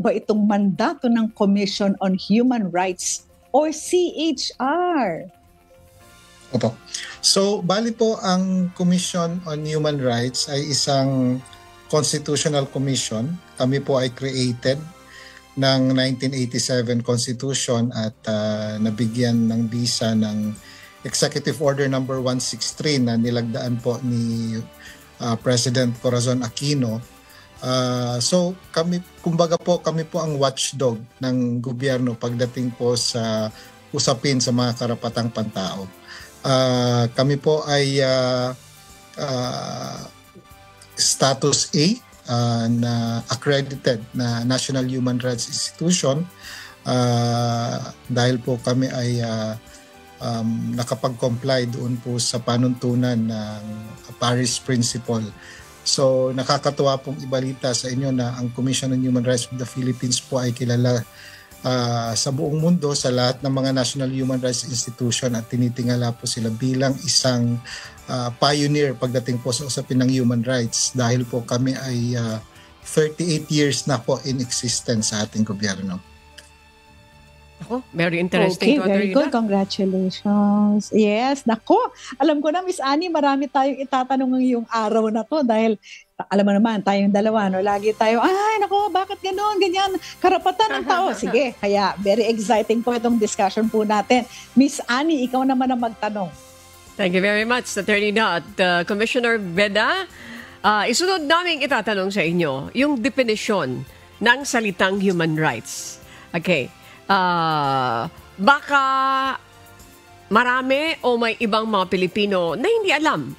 ba itong mandato ng Commission on Human Rights or CHR? Opo. So, bali po ang Commission on Human Rights ay isang constitutional commission. Kami po ay created ng 1987 Constitution at nabigyan ng bisa ng Executive Order number 163 na nilagdaan po ni President Corazon Aquino. So kami, kumbaga po, kami po ang watchdog ng gobyerno pagdating po sa usapin sa mga karapatang pantao. Kami po ay status A na accredited na National Human Rights Institution dahil po kami ay nakapag-comply doon po sa panuntunan ng Paris Principle. So nakakatuwa pong ibalita sa inyo na ang Commission on Human Rights of the Philippines po ay kilala sa buong mundo, sa lahat ng mga National Human Rights Institution, at tinitingala po sila bilang isang pioneer pagdating po sa usapin ng human rights dahil po kami ay 38 years na po in existence sa ating gobyerno. Ako, very interesting. Okay, very good. Congratulations. Yes, nako. Alam ko na, Miss Annie, marami tayong itatanong ngayong araw na to dahil alam mo naman, tayong dalawa, no? Lagi tayo, ay, nako, bakit gano'n, ganyan, karapatan ng tao. Sige, kaya very exciting po itong discussion po natin. Miss Annie, ikaw naman ang magtanong. Thank you very much, Attorney Dot. Commissioner Beda, isunod naming itatanong sa inyo yung definition ng salitang human rights. Okay. Baka marami o may ibang mga Pilipino na hindi alam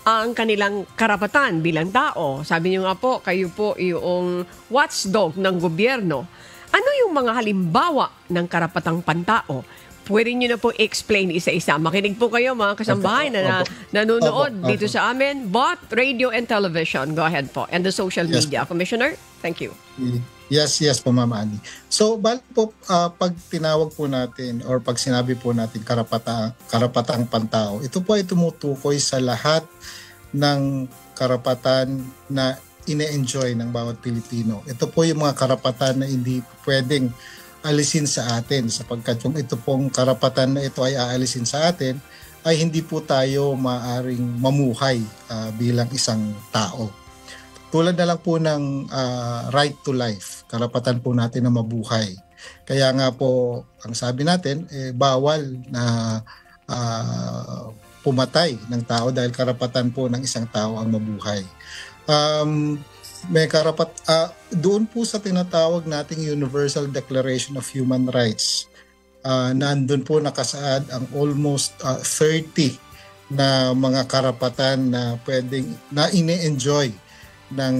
ang kanilang karapatan bilang tao. Sabi niyo nga po, kayo po yung watchdog ng gobyerno. Ano yung mga halimbawa ng karapatang pantao? Pwede niyo na po explain isa-isa. Makinig po kayo mga kasambahay na nanonood dito sa amin, both radio and television. Go ahead po. And the social media. Commissioner, thank you. Yes po, Ma'am Annie. So, balik po, pag tinawag po natin or pag sinabi po natin karapatang pantao, ito po ay tumutukoy sa lahat ng karapatan na ine-enjoy ng bawat Pilipino. Ito po yung mga karapatan na hindi pwedeng alisin sa atin sapagkat yung ito pong karapatan na ito ay aalisin sa atin ay hindi po tayo maaring mamuhay bilang isang tao. Tulad na lang po ng right to life, karapatan po natin na mabuhay. Kaya nga po, ang sabi natin, bawal na pumatay ng tao dahil karapatan po ng isang tao ang mabuhay. May doon po sa tinatawag nating Universal Declaration of Human Rights, nandun po nakasaad ang almost 30 na mga karapatan na pwedeng na ine-enjoy ng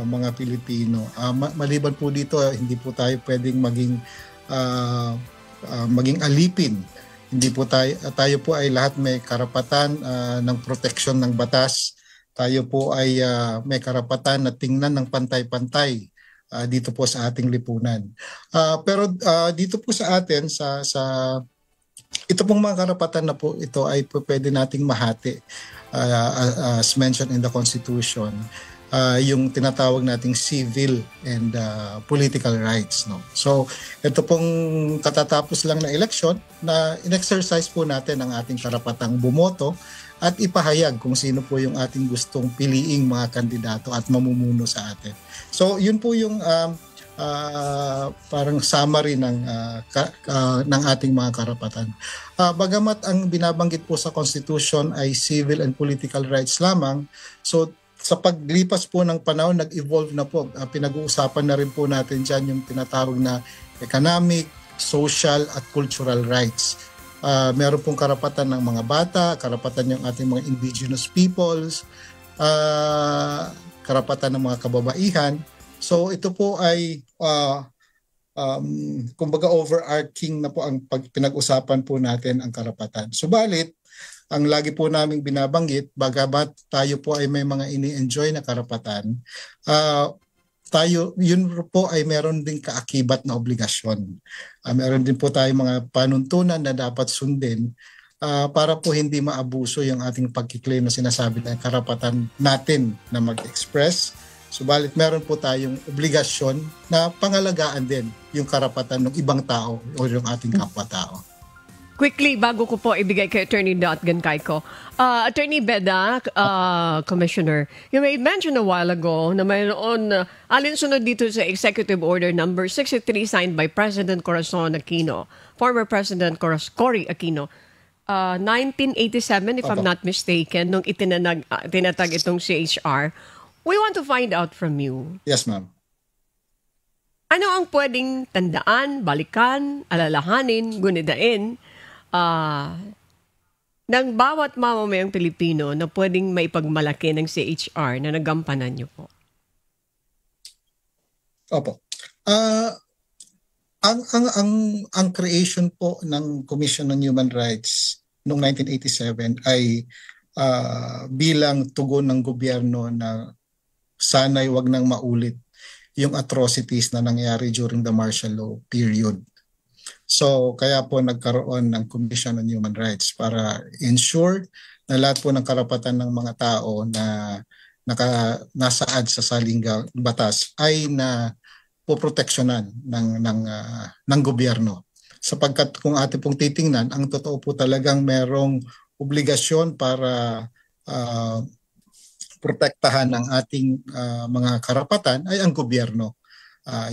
mga Pilipino. Maliban po dito, hindi po tayo pwedeng maging alipin. Hindi po tayo po ay lahat may karapatan ng proteksyon ng batas. Tayo po ay may karapatan na tingnan ng pantay-pantay dito po sa ating lipunan. Pero dito po sa atin sa ito pong mga karapatan na po ito ay pwede nating mahati as mentioned in the Constitution. Yung tinatawag nating civil and political rights, no. So ito pong katatapos lang na eleksyon na in-exercise po natin ang ating karapatang bumoto at ipahayag kung sino po yung ating gustong piliing mga kandidato at mamumuno sa atin. So yun po yung parang summary ng ating mga karapatan. Bagamat ang binabanggit po sa Constitution ay civil and political rights lamang, so sa paglipas po ng panahon, nag-evolve na po. Pinag-uusapan na rin po natin dyan yung tinatawag na economic, social at cultural rights. Meron pong karapatan ng mga bata, karapatan ng ating mga indigenous peoples, karapatan ng mga kababaihan. So ito po ay kumbaga overarching na po ang pinag-usapan po natin ang karapatan. Subalit, ang lagi po naming binabanggit, bagamat tayo po ay may mga ini-enjoy na karapatan, yun po ay meron din kaakibat na obligasyon. Meron din po tayo mga panuntunan na dapat sundin para po hindi maabuso yung ating pagkiklaim na sinasabi na karapatan natin na mag-express, Subalit meron po tayong obligasyon na pangalagaan din yung karapatan ng ibang tao o yung ating kapwa-tao. Quickly, bago ko po ibigay kay Attorney Gancayco, Attorney Beda, Commissioner, you may mention a while ago na mayroon alinsunod dito sa Executive Order number 63 signed by President Corazon Aquino, former President Cory Aquino, 1987 if I'm not mistaken, nung tinatag itong CHR. We want to find out from you. Yes, ma'am. Ano ang pwedeng tandaan, balikan, alalahanin, gunidain ng bawat mamamayang Pilipino na pwedeng maipagmalaki ng CHR na nagampanan niyo po? Opo. Ang creation po ng Commission on Human Rights noong 1987 ay bilang tugon ng gobyerno na sana'y wag nang maulit yung atrocities na nangyari during the martial law period. So kaya po nagkaroon ng Commission on Human Rights para ensure na lahat po ng karapatan ng mga tao na nasaad sa salinggang batas ay na poproteksyonan ng gobyerno. Sapagkat kung ating pong titingnan, ang totoo po talagang merong obligasyon para protektahan ang ating mga karapatan ay ang gobyerno.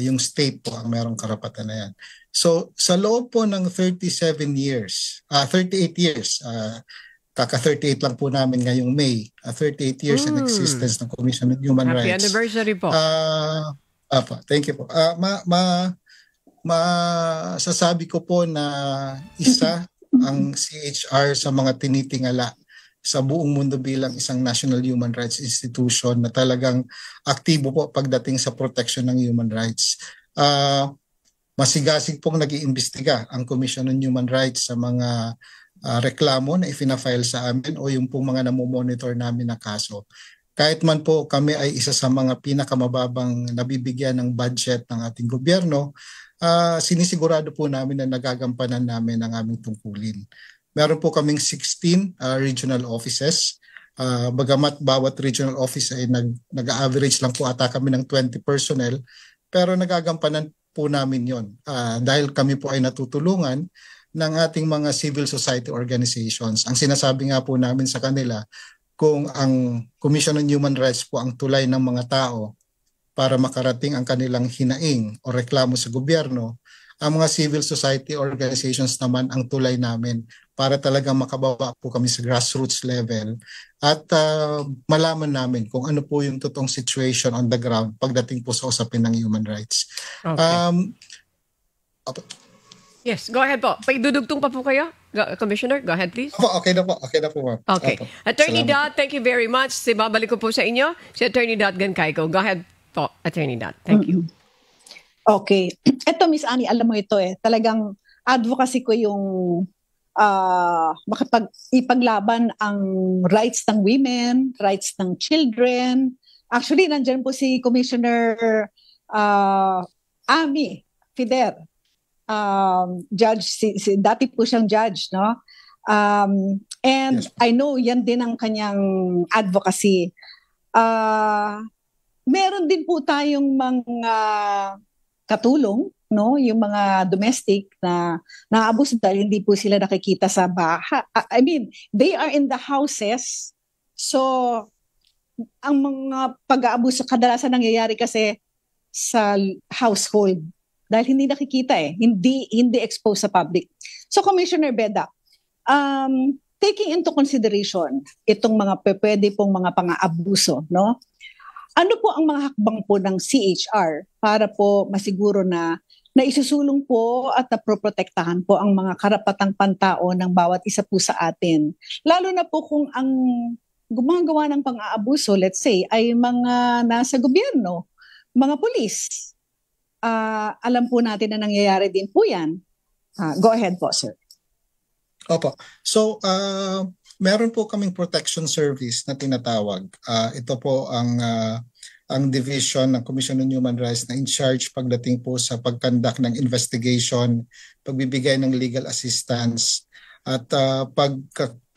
Yung state po ang merong karapatan na yan. So sa loob po ng 38 years, kaka-38 lang po namin ngayong May, 38 years in existence ng Commission on Human Rights. Happy anniversary po. Thank you po. Masasabi ko po na isa ang CHR sa mga tinitingala sa buong mundo bilang isang national human rights institution na talagang aktibo po pagdating sa protection ng human rights. Masigasig pong nag-iimbestiga ang Commission on Human Rights sa mga reklamo na ifina-file sa amin o yung pong mga namomonitor namin na kaso. Kahit man po kami ay isa sa mga pinakamababang nabibigyan ng budget ng ating gobyerno, sinisigurado po namin na nagagampanan namin ang aming tungkulin. Meron po kaming 16 regional offices. Bagamat bawat regional office ay nag-average lang po ata kami ng 20 personnel, pero nagagampanan po namin yon dahil kami po ay natutulungan ng ating mga civil society organizations. Ang sinasabi nga po namin sa kanila, kung ang Commission on Human Rights po ang tulay ng mga tao para makarating ang kanilang hinaing o reklamo sa gobyerno, ang mga civil society organizations naman ang tulay namin para talagang makababa po kami sa grassroots level at malaman namin kung ano po yung totoong situation on the ground pagdating po sa usapin ng human rights. Okay. Yes, go ahead po. Paidudugtong pa po kayo, Commissioner. Go ahead, please. Okay na po, ma'am. Okay. Attorney Dot, thank you very much. Babalik ko po sa inyo, si Attorney Dot Gancayco. Go ahead po, Attorney Dot. Thank you. Okay. Ito, Miss Annie, alam mo ito talagang advocacy ko yung ipaglaban ang rights ng women, rights ng children. Actually, nandyan po si Commissioner Ami Fider. Judge, dati po siyang judge, no? And yes, I know yan din ang kanyang advocacy. Meron din po tayong mga katulong, no, yung mga domestic na naabuso dahil hindi po sila nakikita sa bahay. I mean, they are in the houses. So, ang mga pag-aabuso kadalasan nangyayari kasi sa household dahil hindi nakikita hindi exposed sa public. So, Commissioner Beda, taking into consideration itong mga pwede pong mga pang-aabuso, no? Ano po ang mga hakbang po ng CHR para po masiguro na isusulong po at naproprotektahan po ang mga karapatang pantao ng bawat isa po sa atin? Lalo na po kung ang gumagawa ng pang-aabuso, let's say, ay mga nasa gobyerno, mga pulis. Alam po natin na nangyayari din po yan. Go ahead po, sir. Opo. So, meron po kaming protection service na tinatawag. Ito po ang division ng Commission on Human Rights na in charge pagdating po sa pagkandak ng investigation, pagbibigay ng legal assistance, at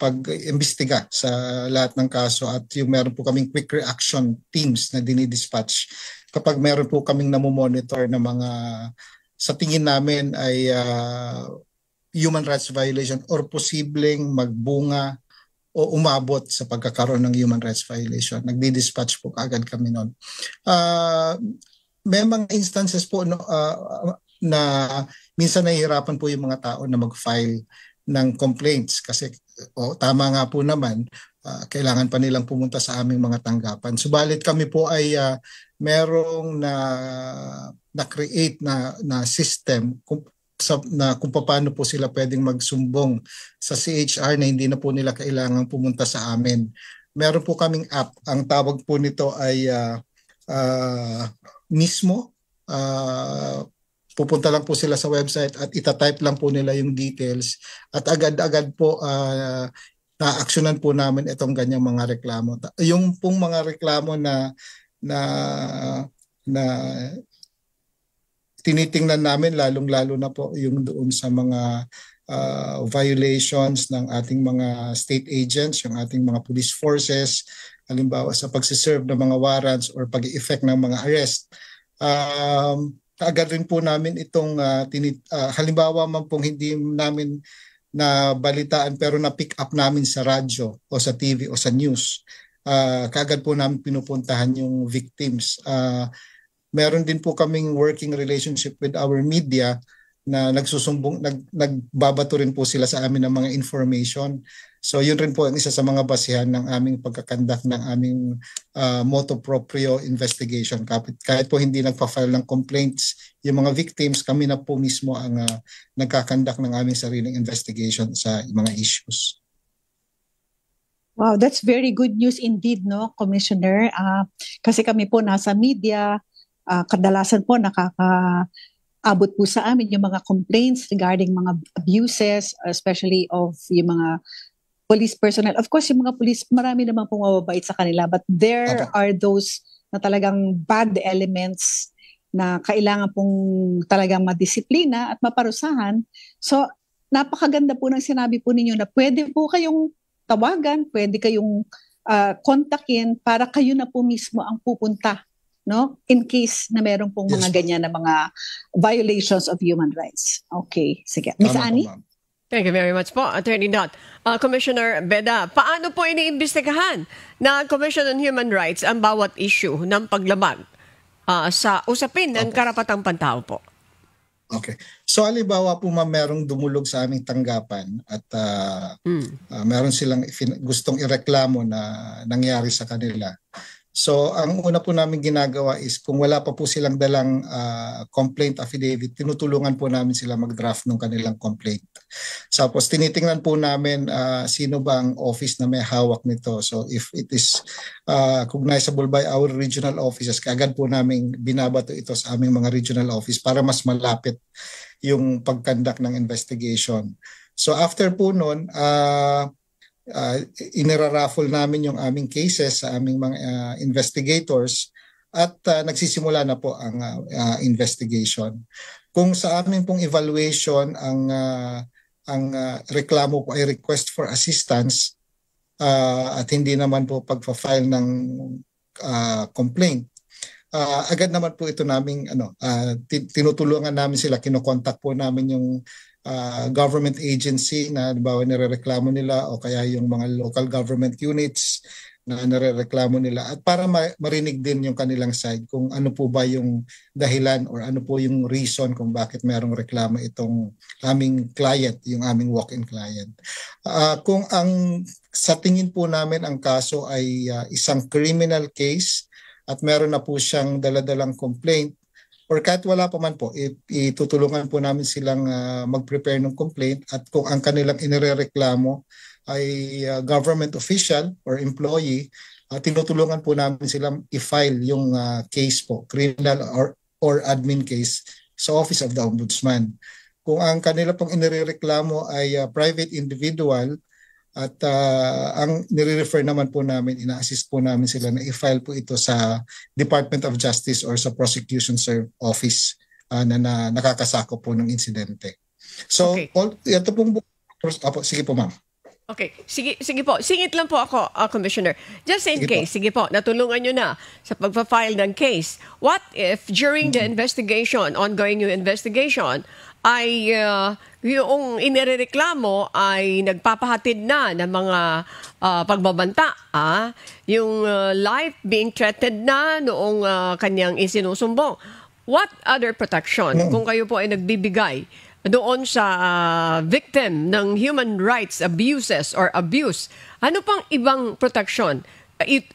pag-imbestiga sa lahat ng kaso, at yung meron po kaming quick reaction teams na dinidispatch kapag meron po kaming namomonitor na mga sa tingin namin ay human rights violation or posibleng magbunga o umabot sa pagkakaroon ng human rights violation. Nagdi-dispatch po kaagad kami noon. May mga instances po na minsan nahihirapan po yung mga tao na mag-file ng complaints kasi tama nga po naman, kailangan pa nilang pumunta sa aming mga tanggapan. Subalit kami po ay merong na-create na system na kung paano po sila pwedeng magsumbong sa CHR na hindi na po nila kailangang pumunta sa amin. Meron po kaming app. Ang tawag po nito ay mismo. Pupunta lang po sila sa website at itatype lang po nila yung details at agad-agad po na-actionan po namin itong ganyang mga reklamo. Yung pong mga reklamo na tinitingnan namin, lalong-lalo na po yung doon sa mga violations ng ating mga state agents, yung ating mga police forces, halimbawa sa pagsiserve ng mga warrants or pag-i-effect ng mga arrest. Kaagad rin po namin itong halimbawa man pong hindi namin na balitaan pero na-pick up namin sa radyo o sa TV o sa news. Kaagad po namin pinupuntahan yung victims. Meron din po kaming working relationship with our media na nagbabato rin po sila sa amin ng mga information. So yun rin po ang isa sa mga basihan ng aming pagkakandak ng aming motu proprio investigation. Kahit po hindi nagpa-file ng complaints yung mga victims, kami na po mismo ang nagkakandak ng aming sariling investigation sa mga issues. Wow, that's very good news indeed, no, Commissioner? Kasi kami po nasa media, kadalasan po nakakaabot po sa amin yung mga complaints regarding mga abuses, especially of yung mga police personnel. Of course, yung mga police, marami naman pong mababait sa kanila, but there are those na talagang bad elements na kailangan pong talagang madisiplina at maparusahan. So, napakaganda po ng sinabi po ninyo na pwede po kayong tawagan, pwede kayong kontakin para kayo na po mismo ang pupunta, no? In case na meron pong mga ganyan na mga violations of human rights. Okay, sige. Ms. Annie? Thank you very much po, Attorney Dot. Commissioner Beda, paano po iniimbestigahan na Commission on Human Rights ang bawat issue ng paglabag sa usapin ng karapatang pantao po? Okay. So halimbawa po merong dumulog sa aming tanggapan at meron silang gustong ireklamo na nangyari sa kanila. So ang una po namin ginagawa is kung wala pa po silang dalang complaint affidavit, tinutulungan po namin sila mag-draft ng kanilang complaint. Tapos tinitingnan po namin sino ba ang office na may hawak nito. So if it is cognizable by our regional offices, kaagad po namin binabato ito sa aming mga regional office para mas malapit yung pagkandak ng investigation. So after po nun, iniraraffle namin yung aming cases sa aming mga investigators at nagsisimula na po ang investigation. Kung sa aming pong evaluation ang reklamo po ay request for assistance at hindi naman po pagpa-file ng complaint, agad naman po ito naming tinutulungan namin sila, kinokontak po namin yung government agency na halimbawa nirereklamo nila o kaya yung mga local government units na nirereklamo nila at para marinig din yung kanilang side kung ano po ba yung dahilan or ano po yung reason kung bakit merong reklamo itong aming client, yung aming walk-in client. Kung sa tingin po namin ang kaso ay isang criminal case at meron na po siyang daladalang complaint, or kahit wala pa man po, itutulungan po namin silang mag-prepare ng complaint at kung ang kanilang inirereklamo ay government official or employee, tinutulungan po namin silang i-file yung case po, criminal or admin case sa Office of the Ombudsman. Kung ang kanila pong inirereklamo ay private individual, at ang nire-refer naman po namin, ina-assist po namin sila na i-file po ito sa Department of Justice or sa Prosecution Office na nakakasako po ng insidente. So, ito pong Opo, sige po, ma'am. Okay, sige po. Singit lang po ako, Commissioner. Just in Sige po. case, sige po, natulungan nyo na sa pagpa-file ng case. What if during the investigation, ongoing yung investigation, ay yung inireklamo ay nagpapahatid na ng mga pagbabanta, yung life being threatened na noong kanyang isinusumbong. What other protection kung kayo po ay nagbibigay doon sa victim ng human rights abuses or abuse? Ano pang ibang protection?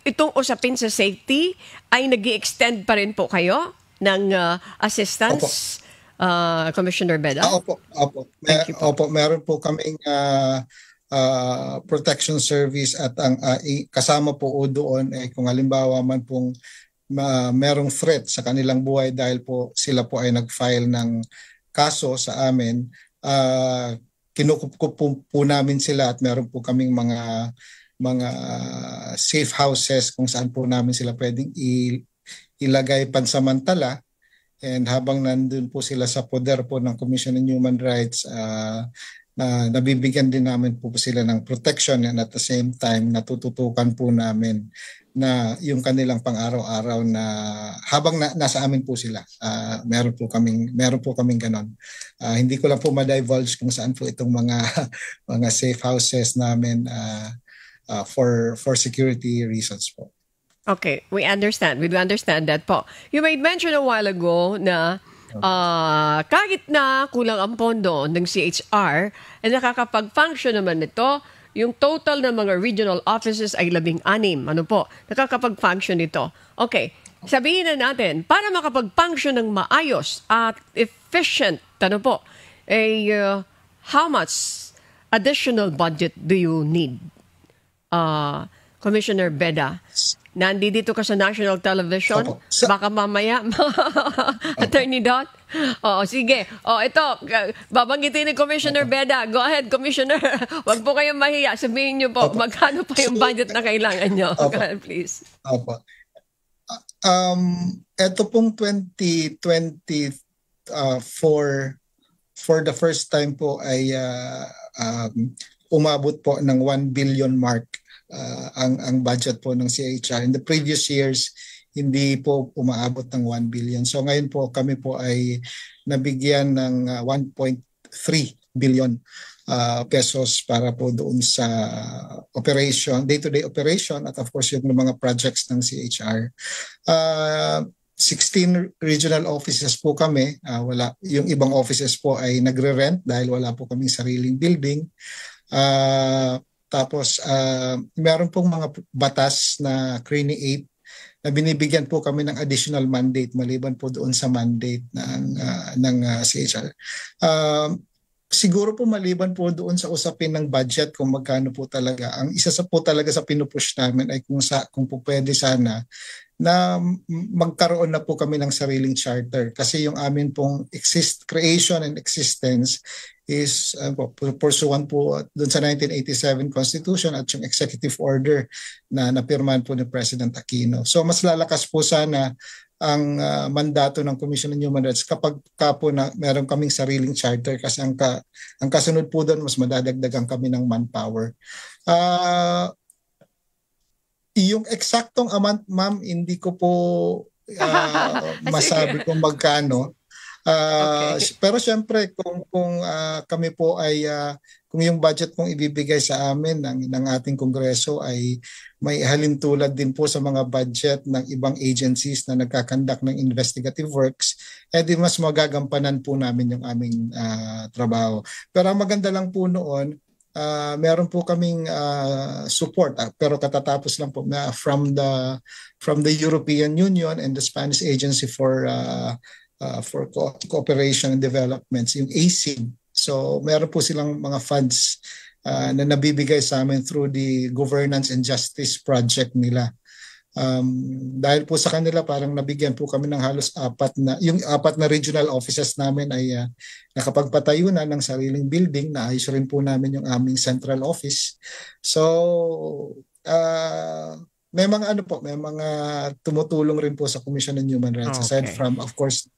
Itong usapin sa safety ay nag-i-extend pa rin po kayo ng assistance, Commissioner Beda? Opo. Opo, meron po kaming protection service at ang kasama po doon kung halimbawa man pong merong threat sa kanilang buhay dahil po sila po ay nag-file ng kaso sa amin, kinukup po namin sila at meron po kaming mga safe houses kung saan po namin sila pwedeng ilagay pansamantala, and habang nandun po sila sa poder po ng Commission on Human Rights, na nabibigyan din namin po sila ng protection, and at the same time natututukan po namin na yung kanilang pang-araw-araw na habang nasa amin po sila, meron po kaming ganon. Hindi ko lang po ma-divulge kung saan po itong mga safe houses namin for security reasons po. Okay, we understand. We do understand that po. You made mention a while ago na kahit na kulang ang pondo ng CHR, nakakapag-function naman ito. Yung total ng mga regional offices ay 16. Ano po? Nakakapag-function ito. Okay, sabihin na natin, para makapag-function ng maayos at efficient, ano po, how much additional budget do you need? Commissioner Beda, nandito ka sa national television. Baka mamaya, Attorney Dot. Sige. Ito, babanggitin ni Commissioner Beda. Go ahead, Commissioner. Wag po kayong mahiya. Sabihin niyo po, magkano pa yung budget na kailangan niyo? Go ahead, please. Opo. Ito pong 2020 for the first time po ay umabot po ng 1 billion mark ang budget po ng CHR. In the previous years, hindi po umaabot ng 1 billion. So ngayon po kami po ay nabigyan ng 1.3 billion pesos para po doon sa operation, day-to-day operation, at of course yung mga projects ng CHR. 16 regional offices po kami. Yung ibang offices po ay nagre-rent dahil wala po kaming sariling building. Tapos meron pong mga batas na CRENI 8 na binibigyan po kami ng additional mandate maliban po doon sa mandate ng CHR. Siguro po maliban po doon sa usapin ng budget kung magkano po talaga. Ang isa po talaga sa pinupush namin ay kung po pwede sana na magkaroon na po kami ng sariling charter, kasi yung amin pong creation and existence is pursuant po doon sa 1987 Constitution at yung executive order na napirmahan po ni President Aquino. So mas lalakas po sana ang mandato ng Commission on Human Rights kapag po na meron kaming sariling charter, kasi ang kasunod po doon mas madadagdagan kami ng manpower. Yung eksaktong amount, ma'am, hindi ko po masabi kung magkano. Okay. Pero syempre kung kami po ay kung yung budget pong ibibigay sa amin ng ating kongreso ay may halintulad din po sa mga budget ng ibang agencies na nagkakandak ng investigative works, di mas magagampanan po namin yung aming trabaho. Pero ang maganda lang po noon, meron po kaming support, pero katatapos lang po na from the European Union and the Spanish Agency for Cooperation and Development, yung ACID. So meron po silang mga funds na nabibigay sa amin through the Governance and Justice Project nila. Dahil po sa kanila parang nabigyan po kami ng halos apat na regional offices namin ay nakapagpatayo na ng sariling building, na ayos rin po namin yung aming central office. So may mga may mga tumutulong rin po sa Commission on Human Rights, aside from of course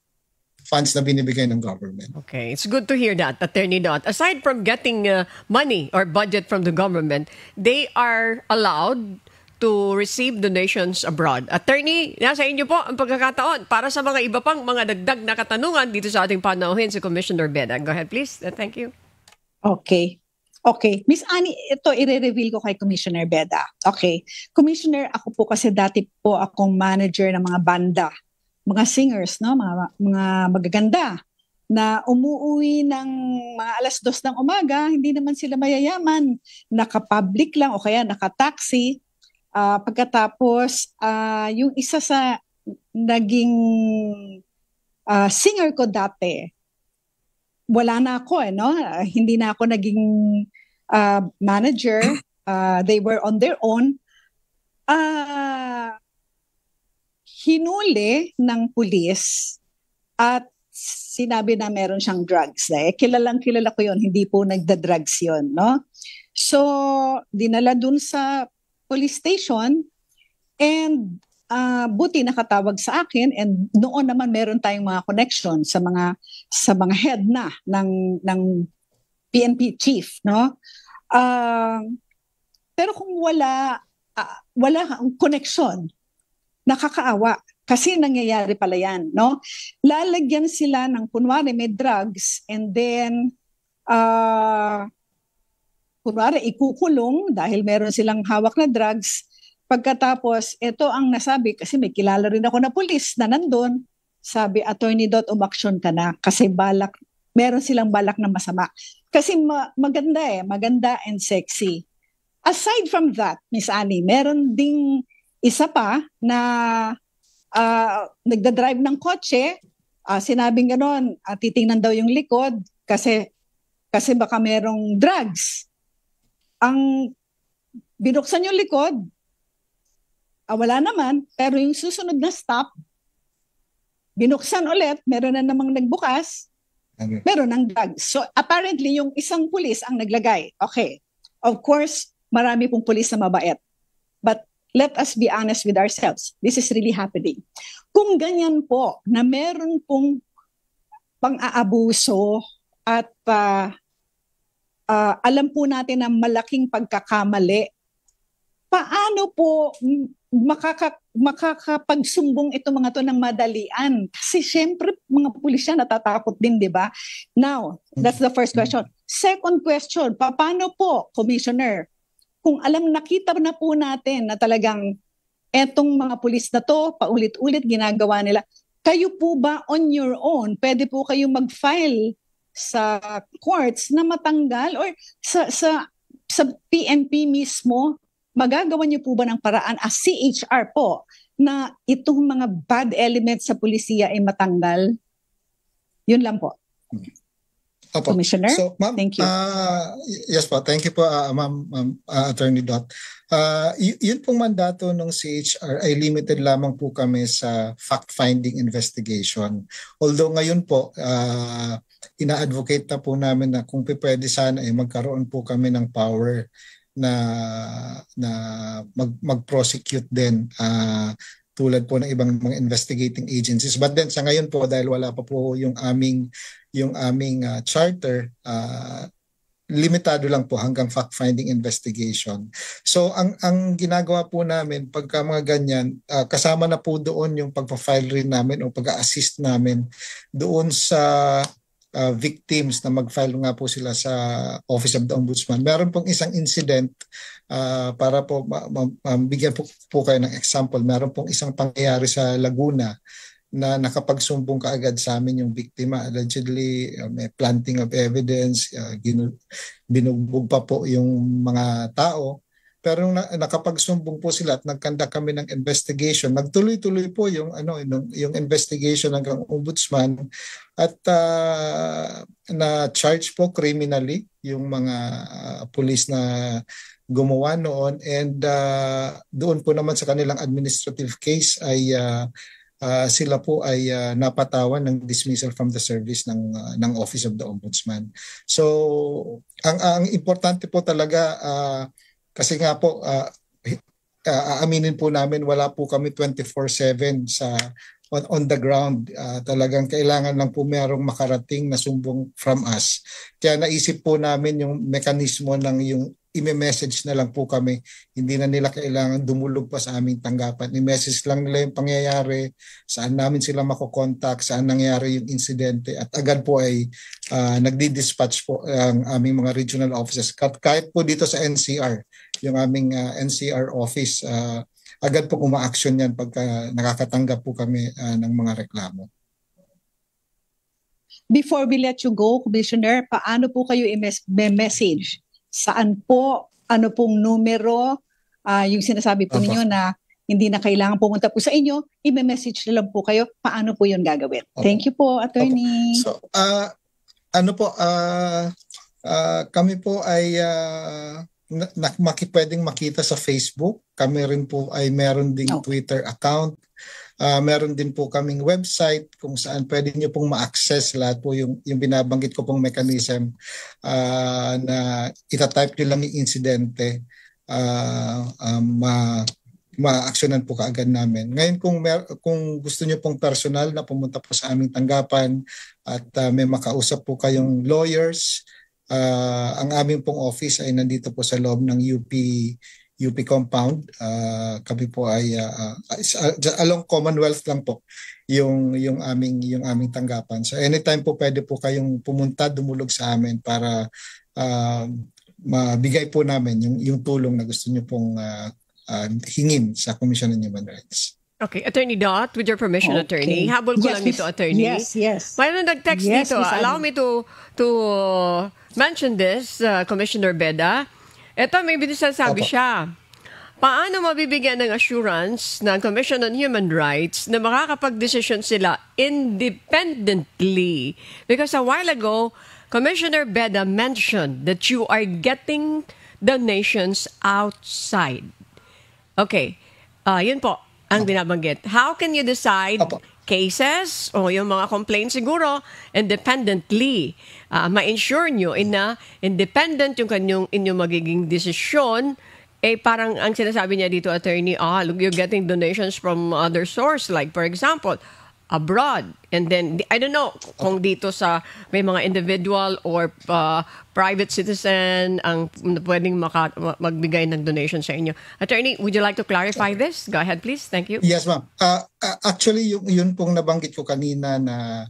funds na binibigay ng government. Okay, it's good to hear that, Attorney Dot. Aside from getting money or budget from the government, they are allowed to receive donations abroad. Attorney, nasa inyo po ang pagkakataon para sa mga iba pang mga dagdag na katanungan dito sa ating panauhin si Commissioner Beda. Go ahead, please. Thank you. Okay. Miss Annie, ito i-reveal ko kay Commissioner Beda. Okay. Commissioner, ako po kasi dati po akong manager ng mga banda, mga singers, no, mga magaganda na umuwi ng mga 2:00 ng umaga, hindi naman sila mayayaman, naka-public lang o kaya naka-taxi. Pagkatapos, yung isa sa naging singer ko dati, wala na ako, no? Hindi na ako naging manager. They were on their own. Hinuli ng pulis at sinabi na meron siyang drugs. Kilala ko yun, hindi po nagda-drugs yun, no? So, dinala dun sa police station and buti nakatawag sa akin, and noon naman meron tayong mga connection sa mga head na ng PNP chief, no? Pero kung wala ang connection, nakakaawa kasi nangyayari pala yan, no? Lalagyan sila ng kunwari may drugs and then kunwari ikukulong dahil meron silang hawak na drugs. Pagkatapos, ito ang nasabi, kasi may kilala rin ako na pulis na nandun, sabi, Attorney Dot, umaksyon ka na kasi meron silang balak na masama. Kasi maganda and sexy. Aside from that, Miss Annie, meron ding isa pa na nagdadrive ng kotse, sinabing gano'n, titingnan daw yung likod kasi baka merong drugs. Ang binuksan yung likod, wala naman, pero yung susunod na stop, binuksan ulit, meron na namang nagbukas, meron ng drugs. So apparently, yung isang pulis ang naglagay. Okay, of course, marami pong pulis na mabait. But let us be honest with ourselves. This is really happening. Kung ganyan po, na meron pong pang-aabuso at alam po natin na malaking pagkakamali, paano po makakapagsumbong ito mga to ng madalian? Kasi syempre mga pulisya natatakot din, di ba? Now, that's the first question. Second question, paano po, Commissioner, kung nakita na po natin na talagang etong mga pulis na to, paulit-ulit ginagawa nila, kayo po ba on your own, pwede po kayo mag-file sa courts na matanggal or sa PNP mismo? Magagawa niyo po ba ng paraan as CHR po na itong mga bad elements sa pulisiya ay matanggal? Yun lang po. Opo. Commissioner, so, ma'am, thank you. Yes po, thank you po, ma'am, Attorney Dot. Yun pong mandato ng CHR ay limited lamang po kami sa fact-finding investigation. Although ngayon po, ina-advocate na po namin na kung pwede sana ay magkaroon po kami ng power na mag-prosecute din tulad po ng ibang mga investigating agencies. But then sa ngayon po, dahil wala pa po yung aming charter, limitado lang po hanggang fact-finding investigation. So ang ginagawa po namin pagka mga ganyan, kasama na po doon yung pagpa-file rin namin o pag-assist namin doon sa victims na mag-file nga po sila sa Office of the Ombudsman. Meron pong isang incident para po bigyan po kayo ng example. Meron pong isang pangyayari sa Laguna na nakapagsumbong kaagad sa amin yung biktima. Allegedly, may planting of evidence, binugbog pa po yung mga tao. Pero nung nakapagsumbong po sila at nagkanda kami ng investigation, nagtuloy-tuloy po yung investigation ng ombudsman at na-charge po criminally yung mga pulis na gumawa noon, and doon po naman sa kanilang administrative case ay sila po ay napatawan ng dismissal from the service ng Office of the Ombudsman. So ang importante po talaga, kasi nga po, aaminin po namin, wala po kami 24/7 sa on the ground. Talagang kailangan lang po merong makarating na sumbong from us. Kaya naisip po namin yung mekanismo ng yung i-message na lang po kami. Hindi na nila kailangan dumulog pa sa aming tanggapan. I-message lang nila yung pangyayari, saan namin sila makokontak, saan nangyari yung insidente, at agad po ay nagdi-dispatch po ang aming mga regional offices. Kahit po dito sa NCR, yung aming NCR office, agad po uma-action yan pagka nakakatanggap po kami ng mga reklamo. Before we let you go, Commissioner, paano po kayo i-message? Saan po? Ano pong numero? Yung sinasabi po ninyo na hindi na kailangan pumunta po sa inyo, i-message na lang po kayo. Paano po yun gagawin? Thank you po, Attorney. So, kami po ay pwedeng makita sa Facebook. Kami rin po ay meron ding Twitter account. Meron din po kaming website kung saan pwede nyo pong ma-access lahat po yung binabanggit ko pong mechanism na itatype nyo lang yung insidente, ma-actionan po kaagad namin. Ngayon kung gusto nyo pong personal na pumunta po sa aming tanggapan at may makausap po kayong lawyers, ang aming pong office ay nandito po sa loob ng UP compound. Kami po ay along Commonwealth lang po yung aming tanggapan. So anytime po pwede po kayong pumunta, dumulog sa amin para mabigay po namin yung tulong na gusto niyo pong hingin sa Commission on Human Rights. Okay, Attorney Dot, with your permission, Attorney. Habol ko lang ito, Attorney. Yes. Mayroon nag-text dito. Allow me to mention this, Commissioner Beda. Ito, may binisasabi siya. Paano mabibigyan ng assurance ng Commission on Human Rights na makakapag-decision sila independently? Because a while ago, Commissioner Beda mentioned that you are getting donations outside. Okay, yun po ang binabanggit. How can you decide cases o yung mga complaints siguro independently? Ma-ensure nyo na independent yung inyong magiging desisyon. Parang ang sinasabi niya dito, Attorney, look, you're getting donations from other source, like for example, abroad. And then, I don't know kung dito sa may mga individual or private citizen ang pwedeng magbigay ng donation sa inyo. Attorney, would you like to clarify this? Go ahead, please. Thank you. Yes, ma'am. Actually, yun pong nabanggit ko kanina na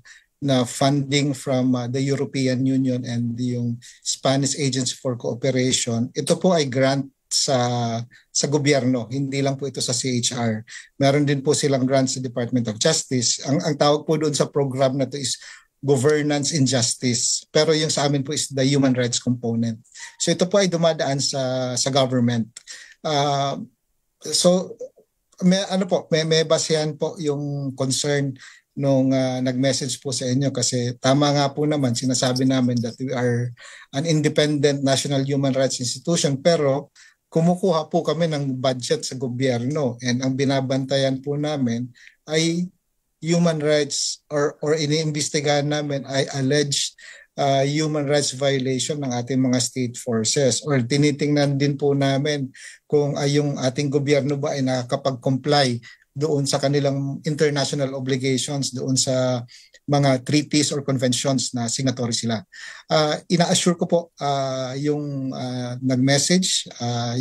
funding from the European Union and yung Spanish Agency for Cooperation, ito po ay grant sa gobyerno, hindi lang po ito sa CHR. Meron din po silang grants sa Department of Justice. Ang tawag po doon sa program na to is Governance in Justice. Pero yung sa amin po is the human rights component. So ito po ay dumadaan sa government. So may basehan po yung concern nung nag-message po sa inyo, kasi tama nga po naman, sinasabi namin that we are an independent national human rights institution, pero kumukuha po kami ng budget sa gobyerno, and ang binabantayan po namin ay human rights or iniimbestigahan namin ay alleged human rights violation ng ating mga state forces, or tinitingnan din po namin kung yung ating gobyerno ba ay nakakapag-comply doon sa kanilang international obligations, doon sa mga treaties or conventions na signatory sila. Ina-assure ko po yung nag-message,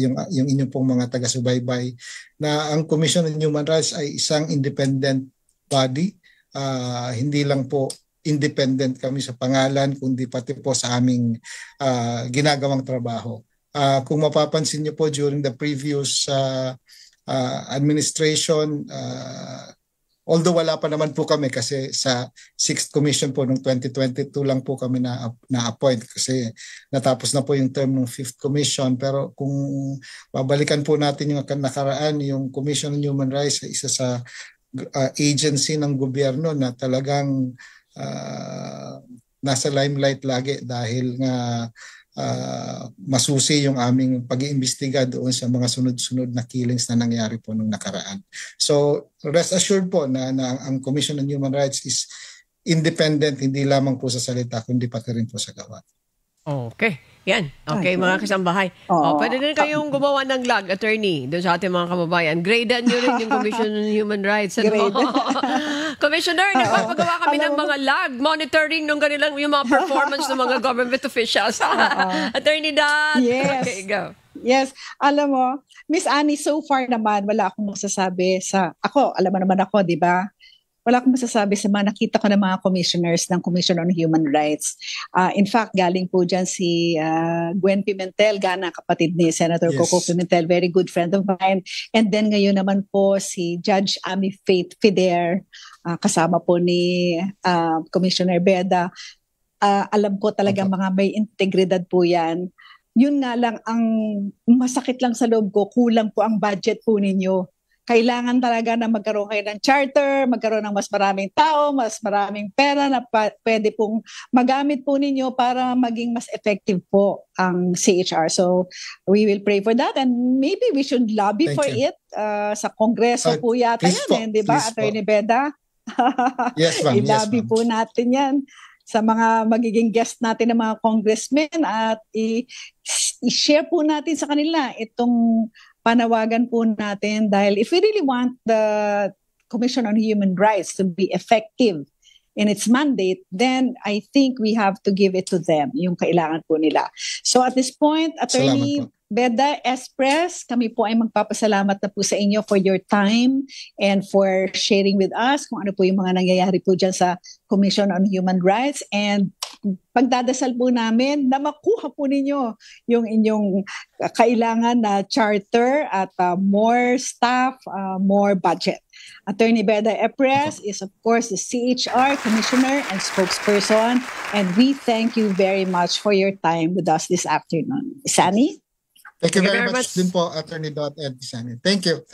yung inyong pong mga taga-subaybay, na ang Commission on Human Rights ay isang independent body. Hindi lang po independent kami sa pangalan, kundi pati po sa aming ginagawang trabaho. Kung mapapansin niyo po during the previous administration, although wala pa naman po kami kasi sa 6th Commission po noong 2022 lang po kami na-appoint kasi natapos na po yung term ng 5th Commission. Pero kung babalikan po natin yung nakaraan, yung Commission on Human Rights ay isa sa agency ng gobyerno na talagang nasa limelight lagi dahil nga masusi yung aming pag-iimbestiga doon sa mga sunod-sunod na killings na nangyari po nung nakaraan. So rest assured po na ang Commission on Human Rights is independent, hindi lamang po sa salita kundi pati rin po sa gawa. Okay. Yan. Okay, mga kasambahay. Pwede din kayong gumawa ng log, Attorney, doon sa ating mga kababayan. Gradean nyo rin yung Commission on Human Rights. Commissioner, nagpapagawa kami ng mga lag monitoring ng kanilang yung mga performance ng mga government officials. Attorney Dan. Yes. Okay, go. Yes, alam mo, Miss Annie, so far naman wala akong masasabi alam mo naman ako, di ba? Wala akong masasabi sa mga nakita ko ng mga commissioners ng Commission on Human Rights. In fact, galing po dyan si Gwen Pimentel, Gana, kapatid ni Senator Coco Pimentel, very good friend of mine. And then ngayon naman po si Judge Amy Faith Fider, kasama po ni Commissioner Beda. Alam ko talaga mga may integridad po yan. Yun nga lang, ang masakit lang sa loob ko, kulang po ang budget po ninyo. Kailangan talaga na magkaroon kayo ng charter, magkaroon ng mas maraming tao, mas maraming pera na pwede pong magamit po ninyo para maging mas effective po ang CHR. So we will pray for that and maybe we should lobby for it sa Kongreso po yata yan, di ba, Attorney Beda? Yes, ma'am. I-lobby po natin yan sa mga magiging guest natin ng mga congressmen at i-share po natin sa kanila itong panawagan po natin dahil if we really want the Commission on Human Rights to be effective in its mandate, then I think we have to give it to them, yung kailangan po nila. So at this point, Attorney Beda Express, kami po ay magpapasalamat na po sa inyo for your time and for sharing with us kung ano po yung mga nangyayari po dyan sa Commission on Human Rights, and pagdadasal po namin na makuha po ninyo yung inyong kailangan na charter at more staff, more budget. Attorney Beda Express is of course the CHR Commissioner and spokesperson, and we thank you very much for your time with us this afternoon. Sani? Thank you very much din po, Attorney Dot and Sani. Thank you.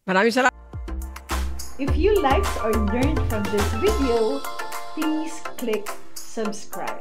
Maraming salamat. If you liked or learned from this video, please click subscribe.